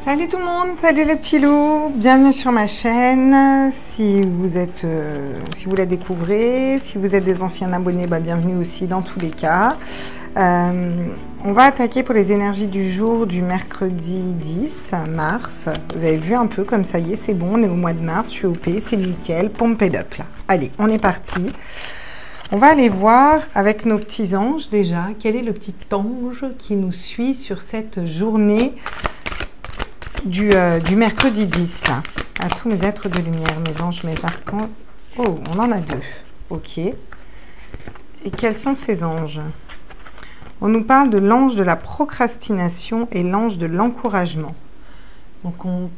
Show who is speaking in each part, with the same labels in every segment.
Speaker 1: Salut tout le monde, salut les petits loups, bienvenue sur ma chaîne. Si vous la découvrez, si vous êtes des anciens abonnés, bienvenue aussi dans tous les cas. On va attaquer pour les énergies du jour du mercredi 10 mars. Vous avez vu un peu comme ça y est, c'est bon, on est au mois de mars, je suis OP, c'est nickel, pompe it up là. Allez, on est parti. On va aller voir avec nos petits anges déjà, quel est le petit ange qui nous suit sur cette journée du mercredi 10, là. À tous mes êtres de lumière, mes anges, mes archanges. Oh, on en a deux. Ok. Et quels sont ces anges? On nous parle de l'ange de la procrastination et l'ange de l'encouragement. Donc,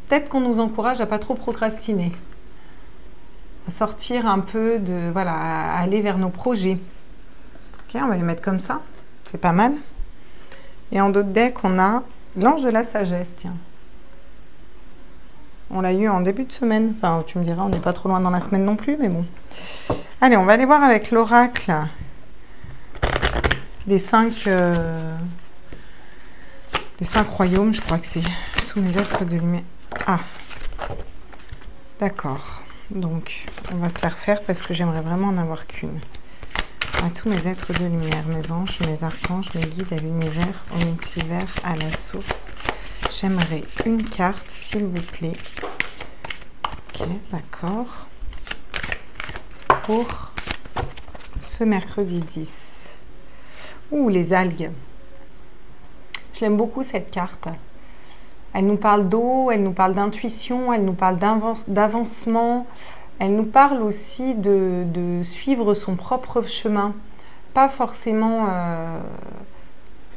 Speaker 1: peut-être qu'on nous encourage à pas trop procrastiner. À sortir un peu de... Voilà, à aller vers nos projets. Ok, on va les mettre comme ça. C'est pas mal. Et en d'autres decks, on a l'ange de la sagesse, tiens. On l'a eu en début de semaine. Enfin, tu me diras, on n'est pas trop loin dans la semaine non plus, mais bon. Allez, on va aller voir avec l'oracle des 5 royaumes, je crois que c'est tous mes êtres de lumière. Ah, d'accord. Donc, on va se la refaire parce que j'aimerais vraiment en avoir qu'une. À tous mes êtres de lumière, mes anges, mes archanges, mes guides à l'univers, au multivers, à la source. J'aimerais une carte, s'il vous plaît. Ok, d'accord. Pour ce mercredi 10. Ouh, les algues. Je l'aime beaucoup, cette carte. Elle nous parle d'eau, elle nous parle d'intuition, elle nous parle d'avancement. Elle nous parle aussi de suivre son propre chemin. Pas forcément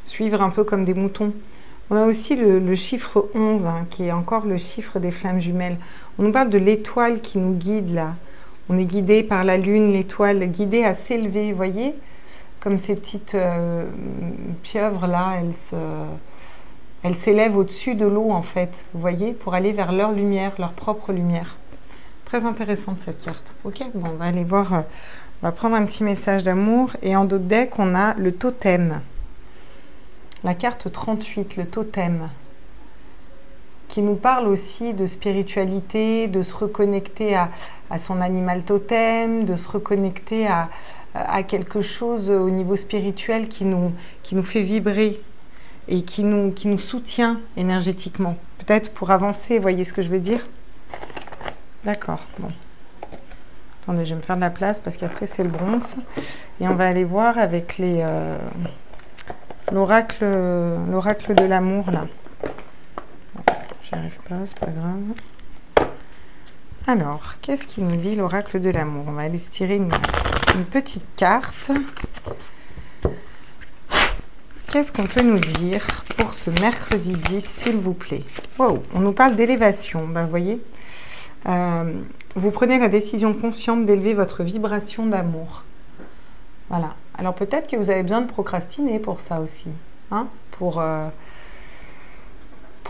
Speaker 1: suivre un peu comme des moutons. On a aussi le chiffre 11, qui est encore le chiffre des flammes jumelles. On nous parle de l'étoile qui nous guide là. On est guidé par la lune, l'étoile, guidée à s'élever, vous voyez? Comme ces petites pieuvres là, elles s'élèvent au-dessus de l'eau en fait, vous voyez? Pour aller vers leur lumière, leur propre lumière. Très intéressante cette carte. Ok, bon, on va aller voir, on va prendre un petit message d'amour. Et en d'autres decks, on a le totem. La carte 38, le totem, qui nous parle aussi de spiritualité, de se reconnecter à son animal totem, de se reconnecter à quelque chose au niveau spirituel qui nous fait vibrer et qui nous soutient énergétiquement. Peut-être pour avancer, vous voyez ce que je veux dire? D'accord, bon. Attendez, je vais me faire de la place parce qu'après c'est le bronze. Et on va aller voir avec l'oracle de l'amour là. J'y arrive pas, c'est pas grave. Alors, qu'est-ce qu'il nous dit l'oracle de l'amour? On va aller se tirer une petite carte. Qu'est-ce qu'on peut nous dire pour ce mercredi 10, s'il vous plaît? Wow, on nous parle d'élévation, vous voyez. Vous prenez la décision consciente d'élever votre vibration d'amour. Voilà. Alors peut-être que vous avez besoin de procrastiner pour ça aussi, hein, pour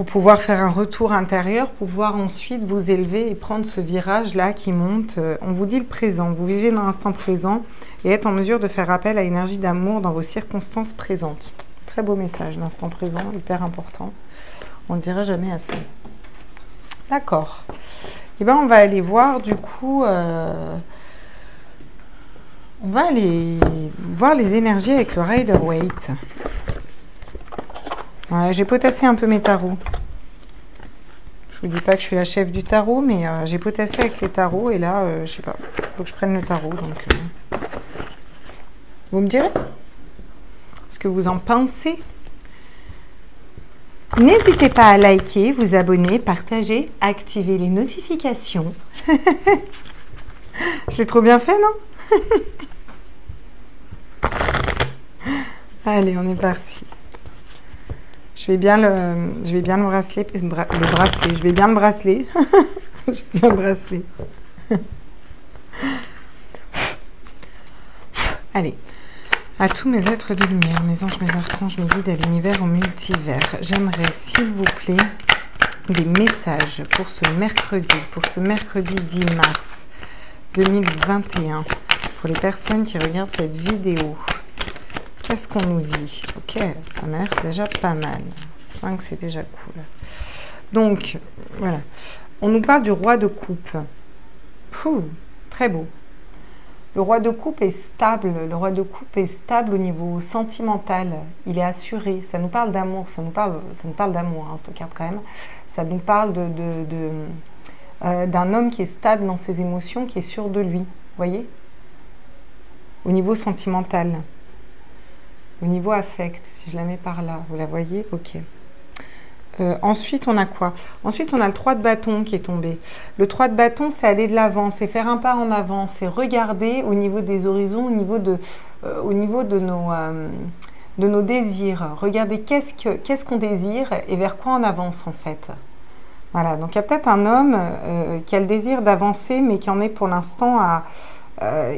Speaker 1: pouvoir faire un retour intérieur, pouvoir ensuite vous élever et prendre ce virage-là qui monte. On vous dit le présent, vous vivez dans l'instant présent et êtes en mesure de faire appel à l'énergie d'amour dans vos circonstances présentes. Très beau message, l'instant présent, hyper important. On ne le dira jamais assez. D'accord. Et bien, on va aller voir du coup... on va aller voir les énergies avec le Rider-Waite. Ouais, j'ai potassé un peu mes tarots. Je vous dis pas que je suis la chef du tarot, mais j'ai potassé avec les tarots et là, je sais pas, il faut que je prenne le tarot. Donc, vous me direz ce que vous en pensez. N'hésitez pas à liker, vous abonner, partager, activer les notifications. Je l'ai trop bien fait, non? Allez, on est parti. Je vais bien le bracelet. Je vais bien le bracelet. Je vais bien le bracelet. Allez. À tous mes êtres de lumière, mes anges, mes archanges, mes guides à l'univers, au multivers, j'aimerais, s'il vous plaît, des messages pour ce mercredi 10 mars 2021, pour les personnes qui regardent cette vidéo. Qu'est-ce qu'on nous dit? Ok, ça m'a l'air déjà pas mal. 5, c'est déjà cool. Donc, voilà. On nous parle du roi de coupe. Pouh, très beau. Le roi de coupe est stable. Le roi de coupe est stable au niveau sentimental. Il est assuré. Ça nous parle d'amour. Ça nous parle d'amour, hein, cette carte quand même. Ça nous parle d'un homme qui est stable dans ses émotions, qui est sûr de lui. Vous voyez? Au niveau sentimental. Au niveau affect, si je la mets par là. Vous la voyez? Ok. Ensuite, on a quoi? Ensuite, on a le 3 de bâton qui est tombé. Le 3 de bâton, c'est aller de l'avant, c'est faire un pas en avant, c'est regarder au niveau des horizons, au niveau de nos désirs. Regardez qu'est-ce qu'on désire et vers quoi on avance en fait. Voilà, donc il y a peut-être un homme qui a le désir d'avancer, mais qui en est pour l'instant à...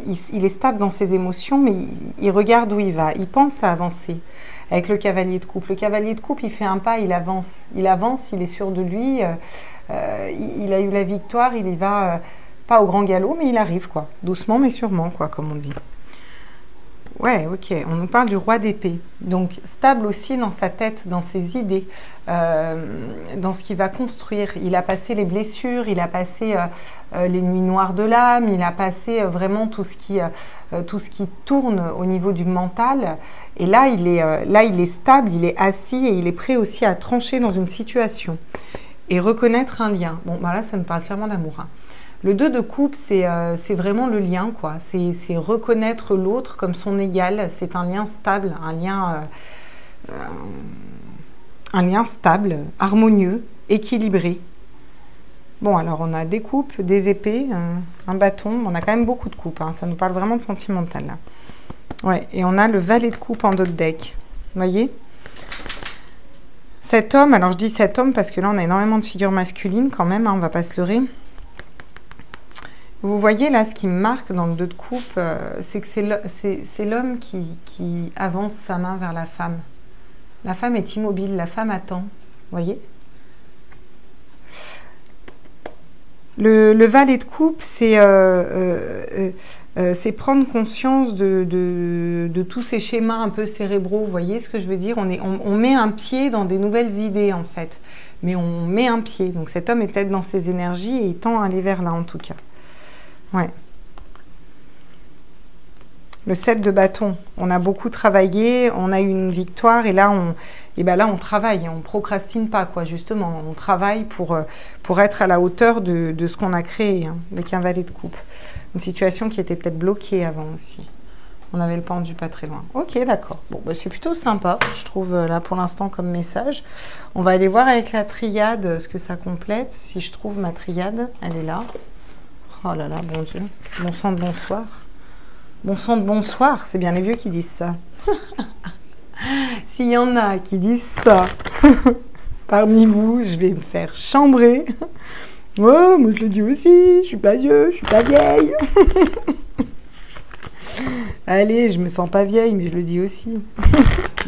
Speaker 1: il est stable dans ses émotions, mais il regarde où il va, il pense à avancer. Avec le cavalier de coupe. Le cavalier de coupe, il fait un pas, il avance. Il avance, il est sûr de lui. Il a eu la victoire, il y va pas au grand galop, mais il arrive, quoi. Doucement, mais sûrement, quoi, comme on dit. Ouais, ok. On nous parle du roi d'épée. Donc, stable aussi dans sa tête, dans ses idées, dans ce qu'il va construire. Il a passé les blessures, il a passé les nuits noires de l'âme, il a passé vraiment tout ce qui tourne au niveau du mental. Et là, il est stable, il est assis et il est prêt aussi à trancher dans une situation et reconnaître un lien. Bon, bah là, ça nous parle clairement d'amour, hein. Le 2 de coupe, c'est vraiment le lien, quoi. C'est reconnaître l'autre comme son égal. C'est un lien stable, un lien stable, harmonieux, équilibré. Bon, alors on a des coupes, des épées, un bâton. On a quand même beaucoup de coupes, hein. Ça nous parle vraiment de sentimental, là. Ouais, et on a le valet de coupe en dos de deck. Vous voyez? Cet homme, alors je dis cet homme parce que là on a énormément de figures masculines quand même, hein, on va pas se leurrer. Vous voyez là, ce qui me marque dans le 2 de coupe, c'est que c'est l'homme qui avance sa main vers la femme. La femme est immobile, la femme attend. Vous voyez? Le valet de coupe, c'est prendre conscience de tous ces schémas un peu cérébraux. Vous voyez ce que je veux dire? On met un pied dans des nouvelles idées en fait. Mais on met un pied. Donc cet homme est peut-être dans ses énergies et il tend à aller vers là en tout cas. Ouais. Le 7 de bâton, on a beaucoup travaillé, on a eu une victoire et là on travaille, on procrastine pas quoi, justement, on travaille pour être à la hauteur de ce qu'on a créé, hein, avec un valet de coupe. Une situation qui était peut-être bloquée avant aussi. On avait le pendu pas très loin. Ok, d'accord. Bon, bah, c'est plutôt sympa, je trouve, là pour l'instant comme message. On va aller voir avec la triade ce que ça complète. Si je trouve ma triade, elle est là. Oh là là, bon Dieu. Bon sang de bonsoir. Bon sang de bonsoir, c'est bien les vieux qui disent ça. S'il y en a qui disent ça parmi vous, je vais me faire chambrer. Oh, moi je le dis aussi, je suis pas vieux, je suis pas vieille. Allez, je me sens pas vieille, mais je le dis aussi.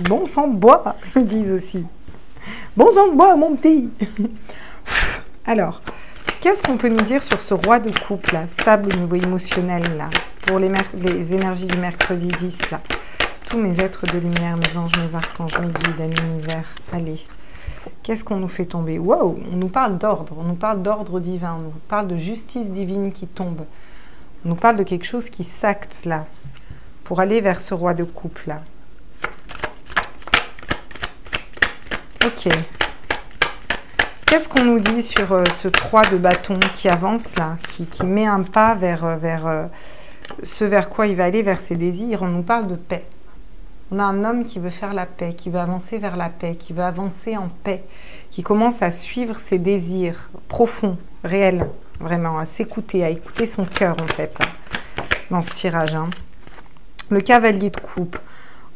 Speaker 1: Bon sang de bois, ils disent aussi. Bon sang de bois, mon petit. Alors... qu'est-ce qu'on peut nous dire sur ce roi de coupe là, stable au niveau émotionnel là, pour les énergies du mercredi 10 là. Tous mes êtres de lumière, mes anges, mes archanges, mes guides, à l'univers. Allez, qu'est-ce qu'on nous fait tomber? Waouh, on nous parle d'ordre, on nous parle d'ordre divin, on nous parle de justice divine qui tombe. On nous parle de quelque chose qui s'acte là, pour aller vers ce roi de coupe là. Ok. Qu'est-ce qu'on nous dit sur ce 3 de bâton qui avance là, qui met un pas vers ce vers quoi il va aller, vers ses désirs? On nous parle de paix. On a un homme qui veut faire la paix, qui veut avancer vers la paix, qui veut avancer en paix, qui commence à suivre ses désirs profonds, réels, vraiment, à s'écouter, à écouter son cœur en fait, dans ce tirage, hein. Le cavalier de coupe,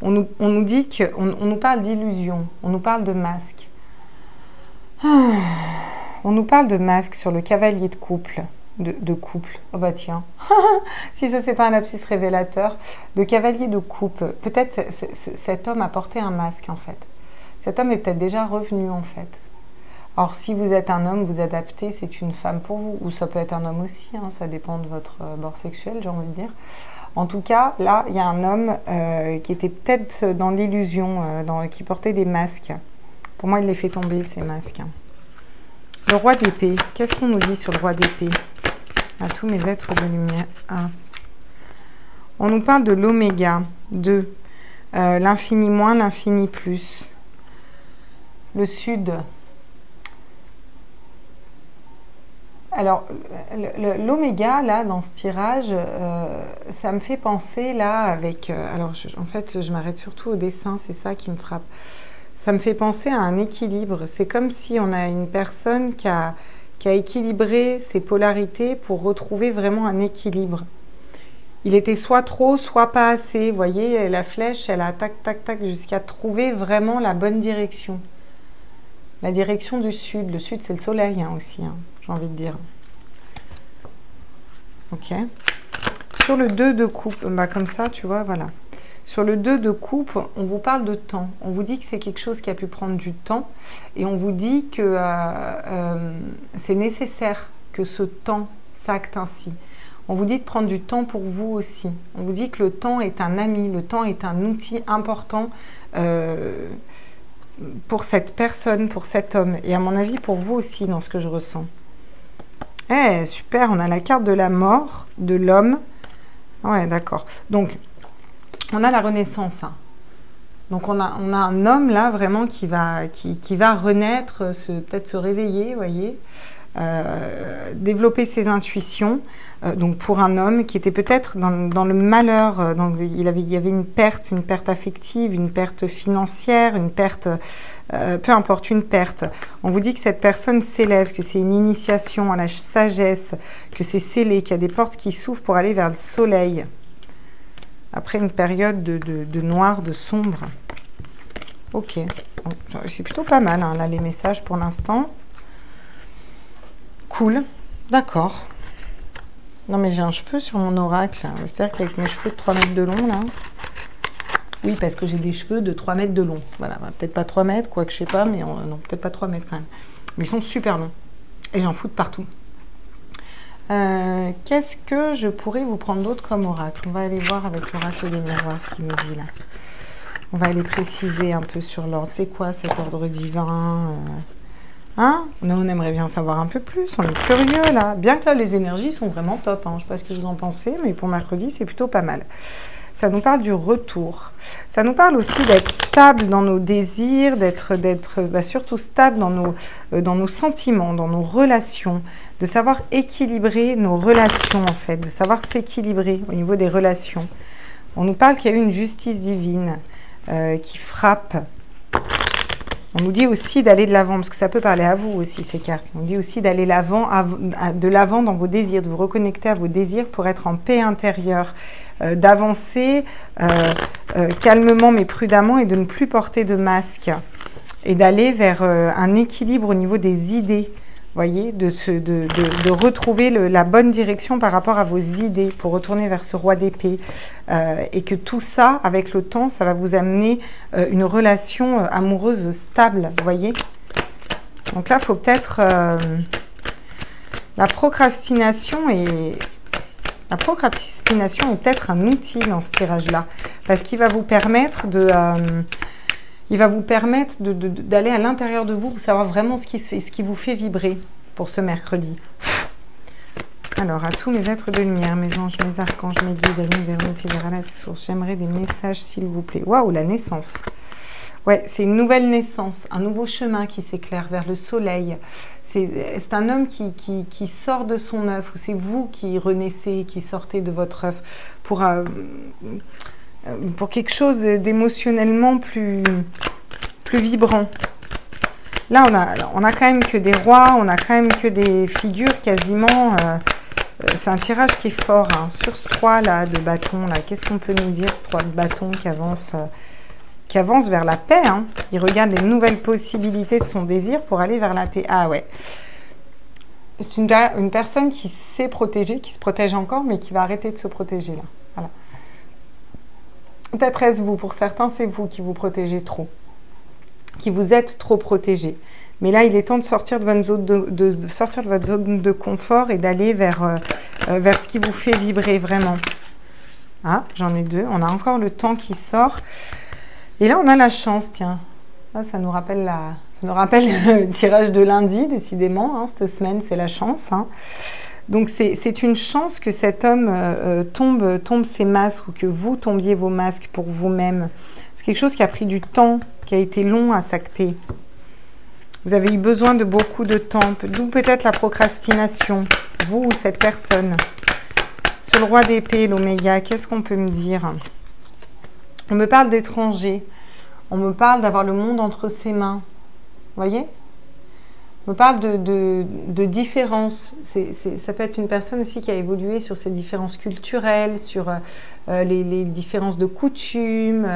Speaker 1: on nous dit qu'on nous parle d'illusion, on nous parle de masque. On nous parle de masque sur le cavalier de couple. De couple. Oh bah tiens. Si ça c'est pas un lapsus révélateur. Le cavalier de coupe. Peut-être cet homme a porté un masque en fait. Cet homme est peut-être déjà revenu en fait. Or si vous êtes un homme, vous adaptez, c'est une femme pour vous. Ou ça peut être un homme aussi, hein, ça dépend de votre bord sexuel, j'ai envie de dire. En tout cas, là, il y a un homme qui était peut-être dans l'illusion, qui portait des masques. Pour moi, il les fait tomber, ces masques. Le roi d'épée. Qu'est-ce qu'on nous dit sur le roi d'épée? À tous mes êtres de lumière. Ah. On nous parle de l'oméga 2. L'infini moins, l'infini plus. Le sud. Alors, l'oméga, là, dans ce tirage, ça me fait penser, là, avec... alors, en fait, je m'arrête surtout au dessin, c'est ça qui me frappe. Ça me fait penser à un équilibre. C'est comme si on a une personne qui a équilibré ses polarités pour retrouver vraiment un équilibre. Il était soit trop, soit pas assez. Vous voyez, la flèche, elle a tac, tac, tac, jusqu'à trouver vraiment la bonne direction. La direction du sud. Le sud, c'est le soleil hein, aussi, hein, j'ai envie de dire. Ok. Sur le 2 de coupe, bah comme ça, tu vois, voilà. Sur le 2 de coupe, on vous parle de temps. On vous dit que c'est quelque chose qui a pu prendre du temps. Et on vous dit que c'est nécessaire que ce temps s'acte ainsi. On vous dit de prendre du temps pour vous aussi. On vous dit que le temps est un ami. Le temps est un outil important pour cette personne, pour cet homme. Et à mon avis, pour vous aussi, dans ce que je ressens. Eh, super, on a la carte de la mort, de l'homme. Ouais, d'accord. Donc... on a la renaissance. Hein. Donc, on a un homme là vraiment qui va renaître, peut-être se réveiller, vous voyez, développer ses intuitions. Donc, pour un homme qui était peut-être dans le malheur, donc il y avait une perte affective, une perte financière, une perte, peu importe, une perte. On vous dit que cette personne s'élève, que c'est une initiation à la sagesse, que c'est scellé, qu'il y a des portes qui s'ouvrent pour aller vers le soleil. Après une période de noir, de sombre. Ok. Bon, c'est plutôt pas mal, hein, là, les messages pour l'instant. Cool. D'accord. Non, mais j'ai un cheveu sur mon oracle. C'est-à-dire qu'avec mes cheveux de 3 mètres de long, là... oui, parce que j'ai des cheveux de 3 mètres de long. Voilà, bah, peut-être pas 3 mètres, quoi que je sais pas, mais non, peut-être pas 3 mètres quand même. Mais ils sont super longs. Et j'en fous de partout. Qu'est-ce que je pourrais vous prendre d'autre comme oracle? On va aller voir avec l'oracle des miroirs ce qu'il nous dit là. On va aller préciser un peu sur l'ordre. C'est quoi cet ordre divin hein? Nous, on aimerait bien savoir un peu plus. On est curieux là. Bien que là, les énergies sont vraiment top. Hein. Je ne sais pas ce que vous en pensez, mais pour mercredi, c'est plutôt pas mal. Ça nous parle du retour. Ça nous parle aussi d'être stable dans nos désirs, d'être surtout stable dans nos sentiments, dans nos relations, de savoir équilibrer nos relations en fait, de savoir s'équilibrer au niveau des relations. On nous parle qu'il y a eu une justice divine qui frappe. On nous dit aussi d'aller de l'avant, parce que ça peut parler à vous aussi ces cartes. On dit aussi d'aller de l'avant dans vos désirs, de vous reconnecter à vos désirs pour être en paix intérieure, d'avancer calmement mais prudemment et de ne plus porter de masque et d'aller vers un équilibre au niveau des idées. Voyez, de retrouver la bonne direction par rapport à vos idées pour retourner vers ce roi d'épée. Et que tout ça, avec le temps, ça va vous amener une relation amoureuse stable, vous voyez. Donc là, il faut peut-être... la procrastination est peut-être un outil dans ce tirage-là. Parce qu'il va vous permettre d'aller à l'intérieur de vous, pour savoir vraiment ce qui vous fait vibrer pour ce mercredi. Alors, à tous mes êtres de lumière, mes anges, mes archanges, mes guides, amis, vers vers la source, j'aimerais des messages, s'il vous plaît. Waouh, la naissance. Ouais, c'est une nouvelle naissance, un nouveau chemin qui s'éclaire vers le soleil. C'est un homme qui sort de son œuf, ou c'est vous qui renaissez, qui sortez de votre œuf pour quelque chose d'émotionnellement plus vibrant. Là, on a quand même que des rois, on a quand même que des figures quasiment... c'est un tirage qui est fort. Hein. Sur ce 3 là, de bâton, là, qu'est-ce qu'on peut nous dire, ce 3 de bâton qui avance vers la paix. Hein. Il regarde les nouvelles possibilités de son désir pour aller vers la paix. Ah ouais. C'est une personne qui s'est protégée, qui se protège encore, mais qui va arrêter de se protéger là. Voilà. Peut-être est-ce vous, pour certains, c'est vous qui vous protégez trop, qui vous êtes trop protégé. Mais là, il est temps de sortir de votre zone de confort et d'aller vers ce qui vous fait vibrer vraiment. Ah, j'en ai 2. On a encore le temps qui sort. Et là, on a la chance, tiens. Là, ça nous rappelle Ça nous rappelle le tirage de lundi, décidément. Hein, cette semaine, c'est la chance. Hein. Donc, c'est une chance que cet homme tombe ses masques ou que vous tombiez vos masques pour vous-même. C'est quelque chose qui a pris du temps, qui a été long à s'acter. Vous avez eu besoin de beaucoup de temps, d'où peut-être la procrastination, vous ou cette personne. Sur le roi d'épée, l'oméga, qu'est-ce qu'on peut me dire? On me parle d'étrangers, on me parle d'avoir le monde entre ses mains, vous voyez? On me parle de différences. Ça peut être une personne aussi qui a évolué sur ces différences culturelles, sur les différences de coutumes,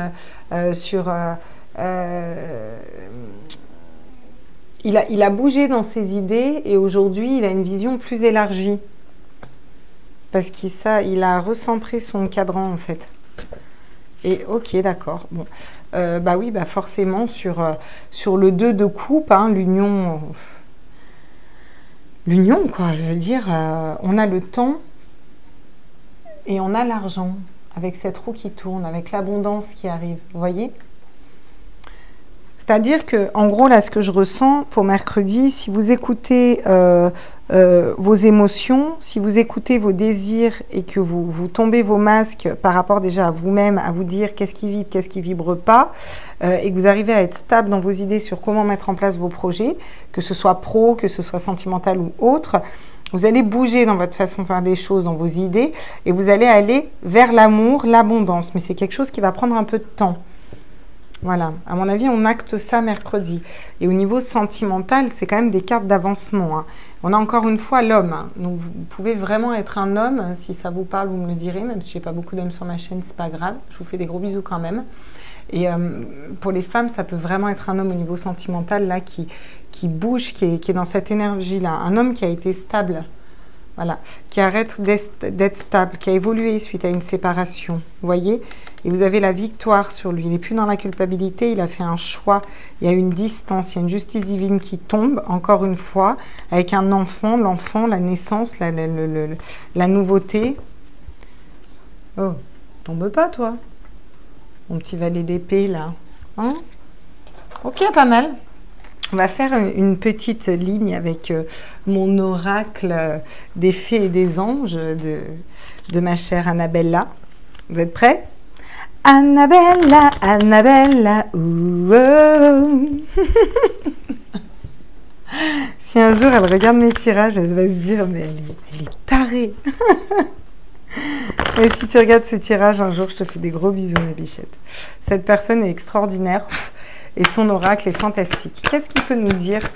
Speaker 1: il a bougé dans ses idées et aujourd'hui, il a une vision plus élargie. Parce qu'il a recentré son cadran, en fait. Et ok, d'accord. Bon. Bah oui, bah forcément, sur le 2 de coupe, hein, l'union, quoi. Je veux dire, on a le temps et on a l'argent avec cette roue qui tourne, avec l'abondance qui arrive. Vous voyez? C'est-à-dire que, en gros, là, ce que je ressens pour mercredi, si vous écoutez vos émotions, si vous écoutez vos désirs et que vous tombez vos masques par rapport déjà à vous-même, à vous dire qu'est-ce qui vibre, qu'est-ce qui vibre pas, et que vous arrivez à être stable dans vos idées sur comment mettre en place vos projets, que ce soit pro, que ce soit sentimental ou autre, vous allez bouger dans votre façon de faire des choses, dans vos idées, et vous allez aller vers l'amour, l'abondance. Mais c'est quelque chose qui va prendre un peu de temps. Voilà, à mon avis, on acte ça mercredi. Et au niveau sentimental, c'est quand même des cartes d'avancement. Hein. On a encore une fois l'homme. Hein. Donc, vous pouvez vraiment être un homme. Si ça vous parle, vous me le direz. Même si je n'ai pas beaucoup d'hommes sur ma chaîne, c'est pas grave. Je vous fais des gros bisous quand même. Et pour les femmes, ça peut vraiment être un homme au niveau sentimental, là, qui bouge, qui est dans cette énergie-là. Un homme qui a été stable. Voilà, qui arrête d'être stable, qui a évolué suite à une séparation, vous voyez? Et vous avez la victoire sur lui. Il n'est plus dans la culpabilité, il a fait un choix. Il y a une distance, il y a une justice divine qui tombe, encore une fois, avec un enfant, l'enfant, la naissance, la nouveauté. Oh, tombe pas, toi, mon petit valet d'épée, là. Hein? Ok, pas mal. On va faire une petite ligne avec mon oracle des fées et des anges de ma chère Annabella. Vous êtes prêts? Annabella, Annabella, ouh, oh. Si un jour elle regarde mes tirages, elle va se dire, mais elle est tarée. Et si tu regardes ce tirage un jour, je te fais des gros bisous, ma bichette. Cette personne est extraordinaire. Et son oracle est fantastique. Qu'est-ce qu'il peut nous dire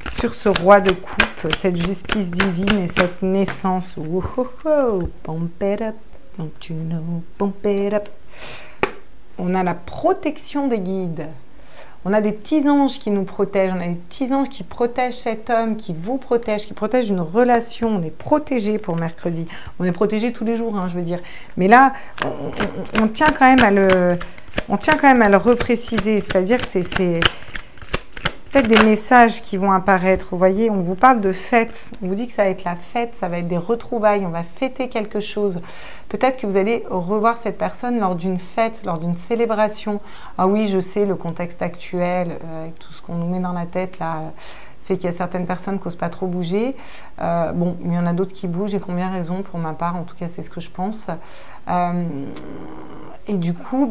Speaker 1: sur ce roi de coupe, cette justice divine et cette naissance? Oh, oh, oh, pump it up, don't you know, pump it up. On a la protection des guides. On a des petits anges qui nous protègent. On a des petits anges qui protègent cet homme, qui vous protègent, qui protègent une relation. On est protégé pour mercredi. On est protégé tous les jours, hein, je veux dire. Mais là, on tient quand même à le... On tient quand même à le repréciser, c'est-à-dire que c'est peut-être des messages qui vont apparaître. Vous voyez, on vous parle de fête, on vous dit que ça va être la fête, ça va être des retrouvailles, on va fêter quelque chose. Peut-être que vous allez revoir cette personne lors d'une fête, lors d'une célébration. Ah oui, je sais, le contexte actuel, avec tout ce qu'on nous met dans la tête, là, fait qu'il y a certaines personnes qui n'osent pas trop bouger. Bon, il y en a d'autres qui bougent et qui ont bien raison, pour ma part, en tout cas, c'est ce que je pense. Et du coup,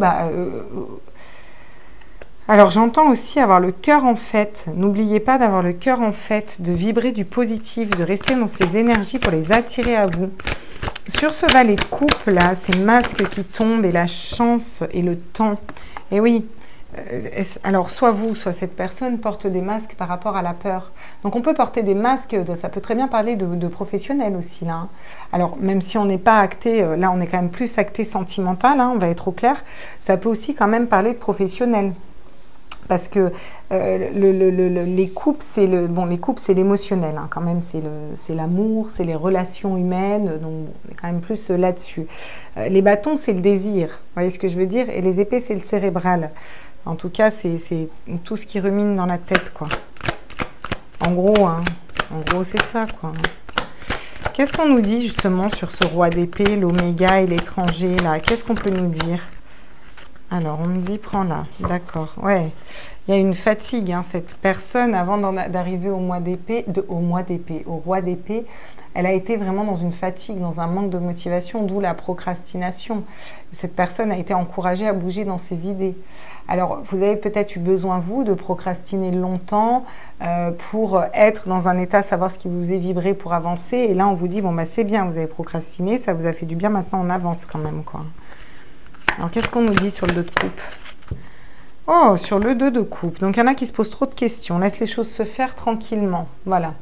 Speaker 1: alors j'entends aussi avoir le cœur en fête. N'oubliez pas d'avoir le cœur en fête, de vibrer du positif, de rester dans ces énergies pour les attirer à vous. Sur ce valet de coupe, là, ces masques qui tombent et la chance et le temps. Et oui, alors soit vous, soit cette personne porte des masques par rapport à la peur. Donc on peut porter des masques, ça peut très bien parler de professionnels aussi là. Hein. Alors même si on n'est pas acté, là on est quand même plus acté sentimental, hein, on va être au clair, ça peut aussi quand même parler de professionnels. Parce que les coupes, c'est l'émotionnel, hein, quand même, c'est l'amour, c'est les relations humaines, donc on est quand même plus là-dessus. Les bâtons, c'est le désir, vous voyez ce que je veux dire? Et les épées, c'est le cérébral. En tout cas, c'est tout ce qui rumine dans la tête, quoi. En gros, hein, c'est ça, quoi. Qu'est-ce qu'on nous dit, justement, sur ce roi d'épée, l'oméga et l'étranger, là? Qu'est-ce qu'on peut nous dire? Alors, on me dit, prends-la. D'accord, ouais. Il y a une fatigue, hein, cette personne, avant d'arriver au roi d'épée, elle a été vraiment dans une fatigue, dans un manque de motivation, d'où la procrastination. Cette personne a été encouragée à bouger dans ses idées. Alors, vous avez peut-être eu besoin, vous, de procrastiner longtemps pour être dans un état, savoir ce qui vous est vibré pour avancer. Et là, on vous dit, bon, bah, c'est bien, vous avez procrastiné, ça vous a fait du bien, maintenant on avance quand même, quoi. Alors, qu'est-ce qu'on nous dit sur le 2 de coupe? Oh, sur le 2 de coupe. Donc, il y en a qui se posent trop de questions. Laisse les choses se faire tranquillement. Voilà.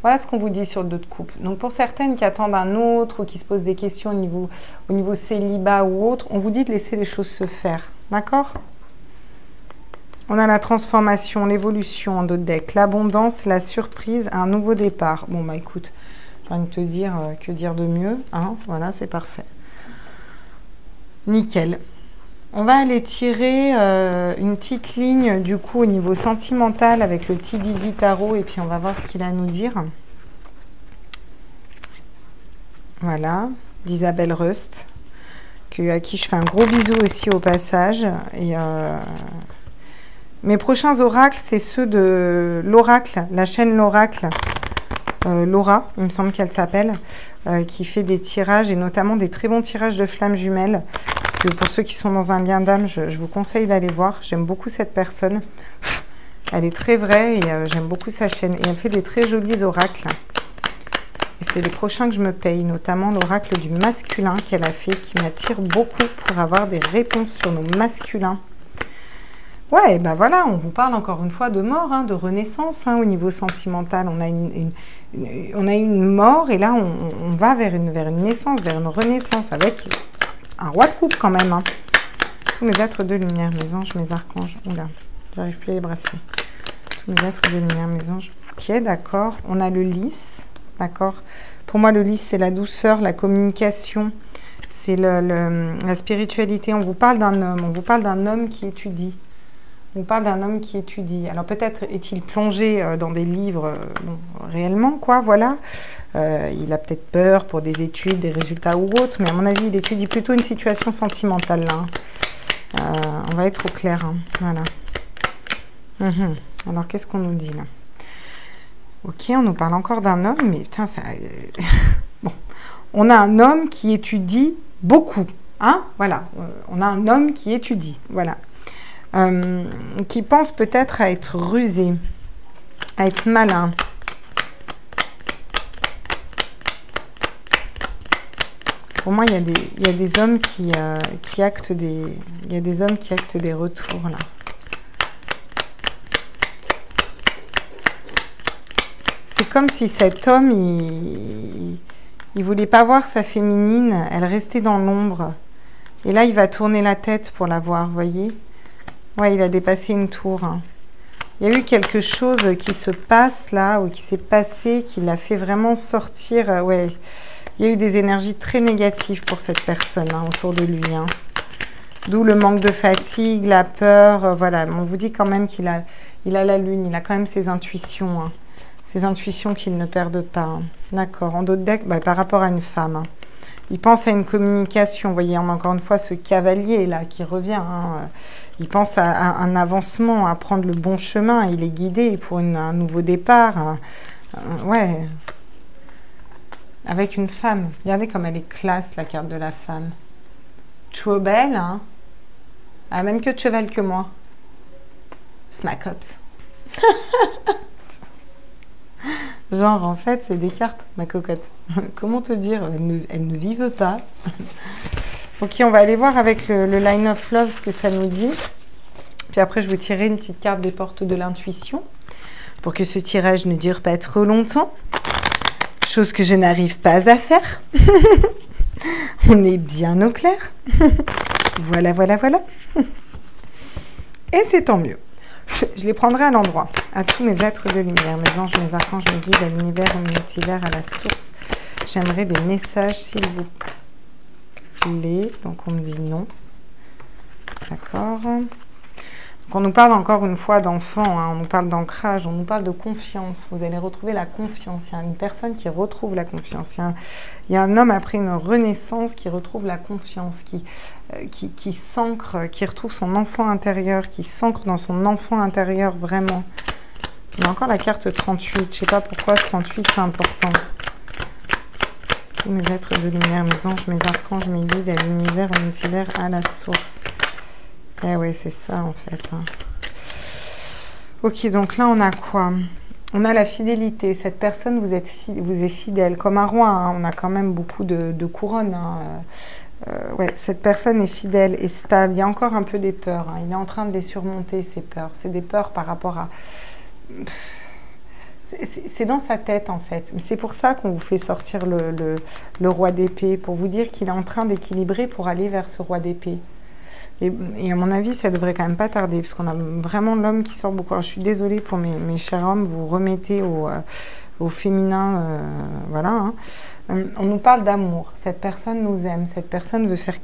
Speaker 1: Voilà ce qu'on vous dit sur le 2 de coupe. Donc, pour certaines qui attendent un autre ou qui se posent des questions au niveau célibat ou autre, on vous dit de laisser les choses se faire. D'accord? On a la transformation, l'évolution en 2 de deck, l'abondance, la surprise, un nouveau départ. Bon, bah écoute, j'ai envie de te dire, que dire de mieux, hein? Voilà, c'est parfait. Nickel. On va aller tirer une petite ligne du coup au niveau sentimental avec le petit Dizzy Tarot et puis on va voir ce qu'il a à nous dire. Voilà, d'Isabelle Rust, à qui je fais un gros bisou aussi au passage. Et mes prochains oracles, c'est ceux de l'oracle, la chaîne l'oracle, Laura, il me semble qu'elle s'appelle, qui fait des tirages et notamment des très bons tirages de flammes jumelles. Pour ceux qui sont dans un lien d'âme, je vous conseille d'aller voir. J'aime beaucoup cette personne. Elle est très vraie et j'aime beaucoup sa chaîne. Et elle fait des très jolis oracles. Et c'est les prochains que je me paye, notamment l'oracle du masculin qu'elle a fait, qui m'attire beaucoup pour avoir des réponses sur nos masculins. Ouais, et ben voilà, on vous parle encore une fois de mort, hein, de renaissance hein, au niveau sentimental. On a une mort et là, on va vers une naissance, vers une renaissance avec... un roi de coupe quand même. Hein. Tous mes êtres de lumière, mes anges, mes archanges. Oula, j'arrive plus à les brasser. Tous mes êtres de lumière, mes anges. Ok, d'accord. On a le lys. D'accord. Pour moi, le lys, c'est la douceur, la communication. C'est la spiritualité. On vous parle d'un homme. On vous parle d'un homme qui étudie. On vous parle d'un homme qui étudie. Alors peut-être est-il plongé dans des livres réellement, quoi, voilà. Il a peut-être peur pour des études, des résultats ou autres, mais à mon avis, il étudie plutôt une situation sentimentale, là. On va être au clair, hein. Voilà. Alors, qu'est-ce qu'on nous dit, là? Ok, on nous parle encore d'un homme, mais putain, ça... bon. On a un homme qui étudie beaucoup, hein? Voilà. On a un homme qui étudie, voilà. Qui pense peut-être à être rusé, à être malin. Pour moi, il y a des hommes qui actent des... Il y a des hommes qui actent des retours, là. C'est comme si cet homme, il voulait pas voir sa féminine. Elle restait dans l'ombre. Et là, il va tourner la tête pour la voir, vous voyez? Ouais, il a dépassé une tour. Hein. Il y a eu quelque chose qui se passe, là, ou qui s'est passé, qui l'a fait vraiment sortir... ouais. Il y a eu des énergies très négatives pour cette personne hein, autour de lui. Hein. D'où le manque de fatigue, la peur. Voilà, on vous dit quand même qu'il a la lune, il a quand même ses intuitions. Hein. Ses intuitions qu'il ne perde pas. Hein. D'accord. En d'autres decks, bah, par rapport à une femme. Hein. Il pense à une communication. Vous voyez, on a encore une fois ce cavalier là qui revient. Hein. Il pense à un avancement, à prendre le bon chemin. Il est guidé pour un nouveau départ. Ouais. Avec une femme. Regardez comme elle est classe, la carte de la femme. Trop belle, hein? Ah, même que de cheval que moi. Smack ups. Genre, en fait, c'est des cartes, ma cocotte. Comment te dire? Elles ne vivent pas. Ok, on va aller voir avec le Line of Love ce que ça nous dit. Puis après, je vous tirerai une petite carte des portes de l'intuition pour que ce tirage ne dure pas trop longtemps. Chose que je n'arrive pas à faire. On est bien au clair. Voilà, voilà, voilà. Et c'est tant mieux. Je les prendrai à l'endroit. À tous mes êtres de lumière, mes anges, mes archanges, mes guides, à l'univers, au multivers, à la source. J'aimerais des messages, s'il vous plaît. Donc, on me dit non. D'accord. Donc on nous parle encore une fois d'enfant, hein, on nous parle d'ancrage, on nous parle de confiance. Vous allez retrouver la confiance. Il y a une personne qui retrouve la confiance. Il y a un homme après une renaissance qui retrouve la confiance, qui s'ancre, qui retrouve son enfant intérieur, qui s'ancre dans son enfant intérieur vraiment. Il y a encore la carte 38. Je ne sais pas pourquoi 38 c'est important. Tous mes êtres de lumière, mes anges, mes archanges, mes guides, à l'univers, au multivers, à la source. Eh oui, c'est ça en fait. Hein. Ok, donc là on a quoi? On a la fidélité. Cette personne vous est fidèle. Comme un roi, hein. On a quand même beaucoup de couronnes. Hein. Ouais, cette personne est fidèle et stable. Il y a encore un peu des peurs. Hein. Il est en train de les surmonter, ces peurs. C'est des peurs par rapport à... C'est dans sa tête en fait. C'est pour ça qu'on vous fait sortir le roi d'épée, pour vous dire qu'il est en train d'équilibrer pour aller vers ce roi d'épée. Et à mon avis, ça devrait quand même pas tarder, parce qu'on a vraiment l'homme qui sort beaucoup. Alors, je suis désolée pour mes chers hommes, vous remettez au féminin, voilà. Hein. On nous parle d'amour. Cette personne nous aime, cette personne veut faire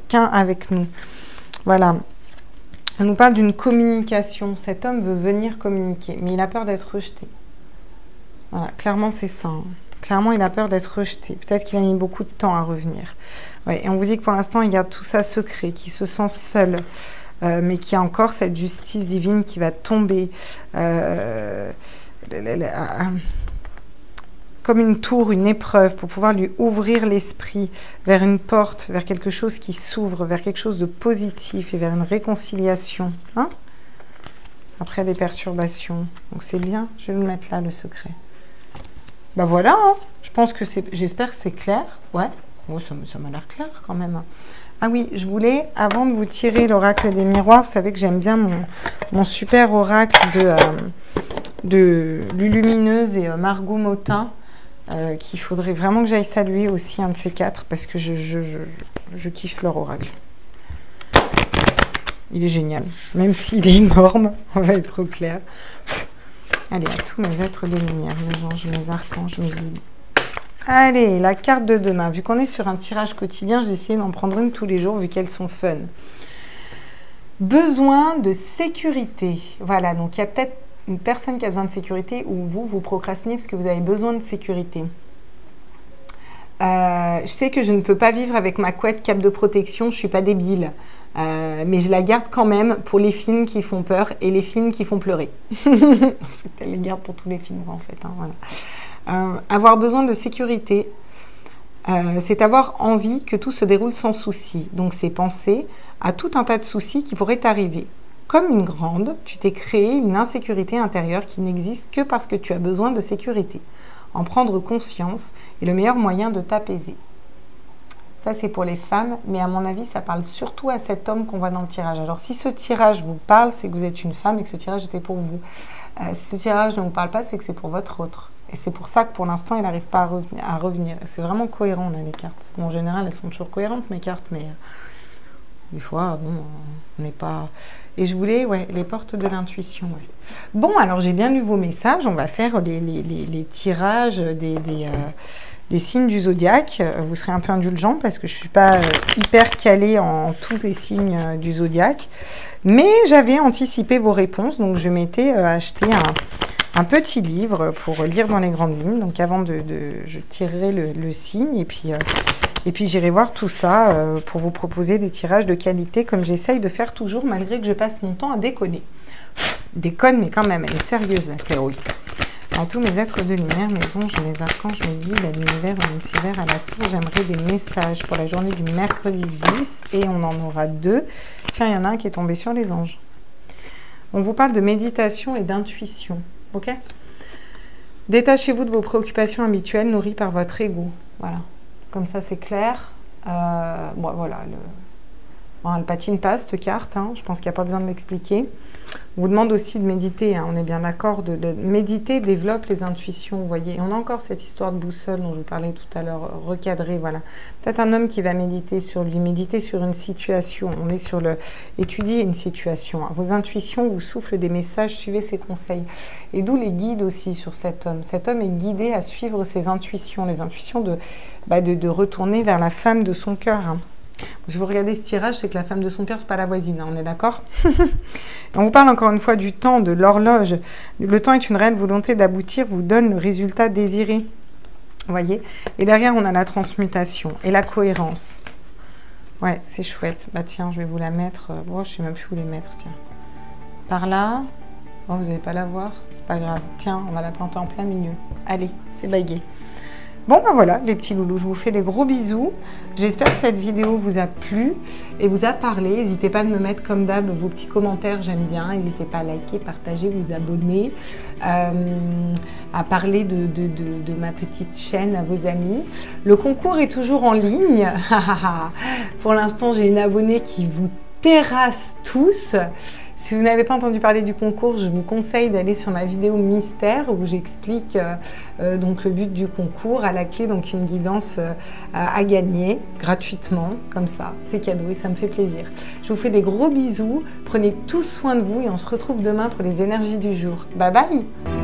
Speaker 1: qu'un avec nous. Voilà. On nous parle d'une communication. Cet homme veut venir communiquer, mais il a peur d'être rejeté. Voilà, clairement, c'est ça. Hein. Clairement, il a peur d'être rejeté. Peut-être qu'il a mis beaucoup de temps à revenir. Ouais, et on vous dit que pour l'instant, il garde tout ça secret, qu'il se sent seul, mais qu'il y a encore cette justice divine qui va tomber comme une tour, une épreuve, pour pouvoir lui ouvrir l'esprit vers une porte, vers quelque chose qui s'ouvre, vers quelque chose de positif et vers une réconciliation. Hein? Après des perturbations. Donc c'est bien, je vais le mettre là, le secret. Ben voilà, hein. Je pense que c'est... J'espère que c'est clair. Ouais. Oh, ça m'a l'air clair quand même. Ah oui, je voulais, avant de vous tirer l'oracle des miroirs, vous savez que j'aime bien mon super oracle de Lulumineuse et Margot Motin, qu'il faudrait vraiment que j'aille saluer aussi, un de ces quatre, parce que je kiffe leur oracle. Il est génial. Même s'il est énorme, on va être au clair. Allez, à tous mes êtres de lumière, mes anges, mes archanges, mes guides. Allez, la carte de demain. Vu qu'on est sur un tirage quotidien, j'ai essayé d'en prendre une tous les jours, vu qu'elles sont fun. Besoin de sécurité. Voilà, donc il y a peut-être une personne qui a besoin de sécurité, ou vous procrastinez parce que vous avez besoin de sécurité. Je sais que je ne peux pas vivre avec ma couette cape de protection, je ne suis pas débile. Mais je la garde quand même pour les films qui font peur et les films qui font pleurer. En fait, elle les garde pour tous les films, en fait. Hein, voilà. Avoir besoin de sécurité, c'est avoir envie que tout se déroule sans souci. Donc, c'est penser à tout un tas de soucis qui pourraient t'arriver. Comme une grande, tu t'es créé une insécurité intérieure qui n'existe que parce que tu as besoin de sécurité. En prendre conscience est le meilleur moyen de t'apaiser. Ça, c'est pour les femmes, mais à mon avis, ça parle surtout à cet homme qu'on voit dans le tirage. Alors, si ce tirage vous parle, c'est que vous êtes une femme et que ce tirage était pour vous. Si ce tirage ne vous parle pas, c'est que c'est pour votre autre. Et c'est pour ça que pour l'instant, il n'arrive pas à revenir. C'est vraiment cohérent, là, les cartes. Bon, en général, elles sont toujours cohérentes, mes cartes, mais des fois, bon, on n'est pas... Et je voulais, ouais, les portes de l'intuition. Ouais. Bon, alors, j'ai bien lu vos messages. On va faire les tirages des signes du zodiaque. Vous serez un peu indulgent parce que je ne suis pas hyper calée en tous les signes du zodiaque. Mais j'avais anticipé vos réponses, donc je m'étais acheté un petit livre pour lire dans les grandes lignes. Donc avant je tirerai le signe et puis j'irai voir tout ça pour vous proposer des tirages de qualité comme j'essaye de faire toujours malgré que je passe mon temps à déconner. Déconne, mais quand même, elle est sérieuse la théorie. À tous mes êtres de lumière, mes anges, mes archanges, mes guides, à l'univers, au multivers, à la source, j'aimerais des messages pour la journée du mercredi 10 et on en aura 2. Tiens, il y en a un qui est tombé sur les anges. On vous parle de méditation et d'intuition, ok? Détachez-vous de vos préoccupations habituelles nourries par votre ego. Voilà, comme ça c'est clair. Bon, voilà, elle patine pas cette carte, hein. Je pense qu'il n'y a pas besoin de l'expliquer. On vous demande aussi de méditer, hein. On est bien d'accord, de méditer développe les intuitions, vous voyez. Et on a encore cette histoire de boussole dont je vous parlais tout à l'heure, recadrée, voilà. Peut-être un homme qui va méditer sur lui, méditer sur une situation. On est sur étudier une situation. Vos intuitions vous soufflent des messages, suivez ses conseils. Et d'où les guides aussi sur cet homme. Cet homme est guidé à suivre ses intuitions, les intuitions de retourner vers la femme de son cœur, hein. Si vous regardez ce tirage, c'est que la femme de son père, c'est pas la voisine, hein, on est d'accord? On vous parle encore une fois du temps, de l'horloge. Le temps est une réelle volonté d'aboutir, vous donne le résultat désiré. Vous voyez? Et derrière, on a la transmutation et la cohérence. Ouais, c'est chouette. Bah tiens, je vais vous la mettre. Oh, je sais même plus où les mettre, tiens. Par là. Oh, vous n'allez pas la voir? C'est pas grave. Tiens, on va la planter en plein milieu. Allez, c'est bagué. Bon, ben voilà, les petits loulous, je vous fais des gros bisous. J'espère que cette vidéo vous a plu et vous a parlé. N'hésitez pas à me mettre, comme d'hab, vos petits commentaires, j'aime bien. N'hésitez pas à liker, partager, vous abonner, à parler de ma petite chaîne à vos amis. Le concours est toujours en ligne. Pour l'instant, j'ai une abonnée qui vous terrasse tous. Si vous n'avez pas entendu parler du concours, je vous conseille d'aller sur ma vidéo mystère où j'explique donc le but du concours, à la clé donc une guidance à gagner gratuitement, comme ça, c'est cadeau et ça me fait plaisir. Je vous fais des gros bisous, prenez tous soin de vous et on se retrouve demain pour les énergies du jour. Bye bye!